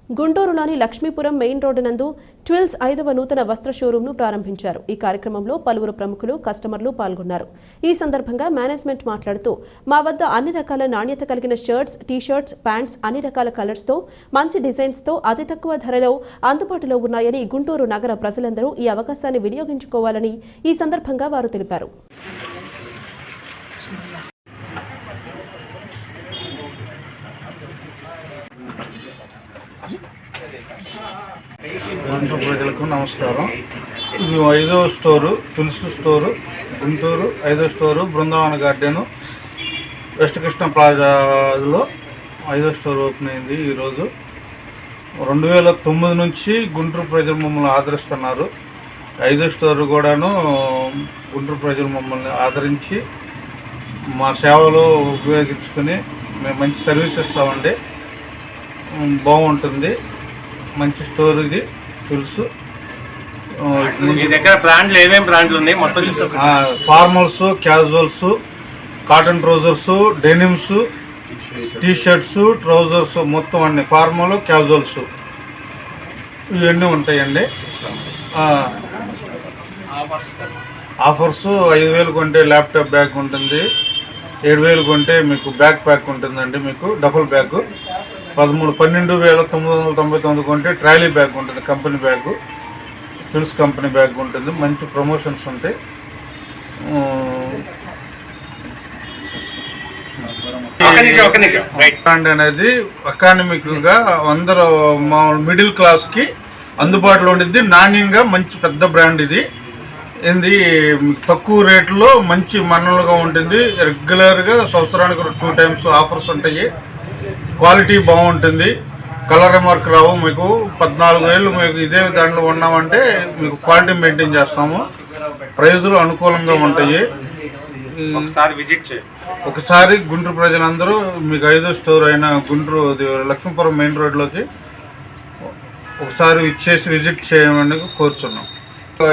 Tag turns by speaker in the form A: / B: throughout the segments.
A: గుంటూరులోని Lakshmipuram main road నందు twills 5వ నూతన వస్త్ర షోరూంను ప్రారంభించారు. ఈ కార్యక్రమంలో పలువురు ప్రముఖులు, కస్టమర్లు పాల్గొన్నారు. ఈ సందర్భంగా మేనేజ్మెంట్ మాట్లాడుతూ, మా వద్ద అన్ని రకాల నాణ్యత కలిగిన షర్ట్స్, టీ-షర్ట్స్, ప్యాంట్స్ అన్ని రకాల కలర్స్ తో, మంచి డిజైన్స్ తో అతి తక్కువ ధరలో అందుబాటులో ఉన్నాయని గుంటూరు నగర ప్రజలందరూ ఈ అవకాశాన్ని వినియోగించుకోవాలని ఈ సందర్భంగా వారు తెలిపారు.
B: గుంటూరు ప్రజలకు నమస్కారం. ఇది 5వ స్టోరు, ట్విల్స్ స్టోరు, గుంటూరు 5వ store, Brindavan garden, west Krishna ప్లాజాలో 5వ స్టోర్ ఓపెన్ అయింది. ఈరోజు 2009 నుంచి గుంటూరు ప్రజలు మమ్మల్ని ఆదరిస్తున్నారు. 5వ స్టోర్ కూడాను గుంటూరు ప్రజలు మమ్మల్ని ఆదరించి మా సేవలో ఉపయోగించుకొని మేము మంచి సర్వీస్ ఇస్తామండి. బాగుంటుంది, మంచి స్టోర్ ఇది. తెలుసు
C: మీ దగ్గర బ్రాండ్లు ఏమేమి బ్రాండ్లు ఉన్నాయి మొత్తం?
B: Formals, casuals, cotton trousers, denims, T shirts, trousers మొత్తం అన్ని ఫార్మల్, క్యాజువల్స్ ఇవన్నీ ఉంటాయండి. ఆఫర్స్ 5,000 కొంటే ల్యాప్టాప్ బ్యాగ్ ఉంటుంది, 7,000 కొంటే మీకు బ్యాగ్ ప్యాక్ ఉంటుందండి. మీకు డబుల్ బ్యాగ్ 12,999 కొంటే ట్రాలీ బ్యాగ్ ఉంటుంది, company bag, twills company bag ఉంటుంది. మంచి ప్రమోషన్స్ ఉంటాయి. బ్రాండ్ అనేది ఎకానమిక్గా అందరూ మిడిల్ క్లాస్కి అందుబాటులో ఉండిద్ది. నాణ్యంగా మంచి పెద్ద బ్రాండ్ ఇది. ఇది తక్కువ రేట్లో మంచి మన్నలుగా ఉంటుంది. రెగ్యులర్గా సంవత్సరానికి 2 టైమ్స్ ఆఫర్స్ ఉంటాయి. క్వాలిటీ బాగుంటుంది, కలర్ రిమార్క్ రావు. మీకు 14 ఏళ్ళు మీకు ఇదే దాంట్లో ఉన్నామంటే మీకు క్వాలిటీ మెయింటైన్ చేస్తాము. ప్రైజులు అనుకూలంగా ఉంటాయి. ఒకసారి గుంటూరు ప్రజలందరూ మీకు 5వ స్టోర్ అయిన గుంటూరు లక్ష్మీపురం మెయిన్ రోడ్లోకి ఒకసారి ఇచ్చేసి విజిట్ చేయమని కోరుచున్నాం.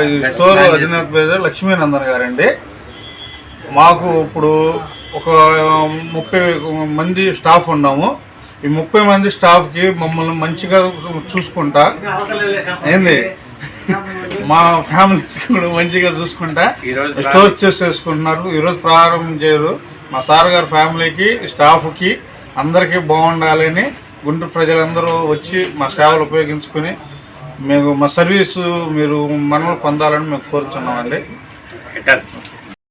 B: ఈ స్టోర్ అధినేత పేరు లక్ష్మీనందన్ గారండి. మాకు ఇప్పుడు ఒక 30 మంది స్టాఫ్ ఉన్నాము. ఈ 30 మంది స్టాఫ్కి మమ్మల్ని మంచిగా చూసుకుంటా ఏంది మా ఫ్యామిలీస్ కూడా మంచిగా చూసుకుంటా స్టోర్ చేసుకుంటున్నారు. ఈరోజు ప్రారంభం చేయరు. మా సార్ గారి ఫ్యామిలీకి, స్టాఫ్కి అందరికీ బాగుండాలని గుంటూరు ప్రజలందరూ వచ్చి మా సేవలు ఉపయోగించుకుని మేము మా సర్వీసు మీరు మనల్ని పొందాలని మేము కోరుచున్నామండి.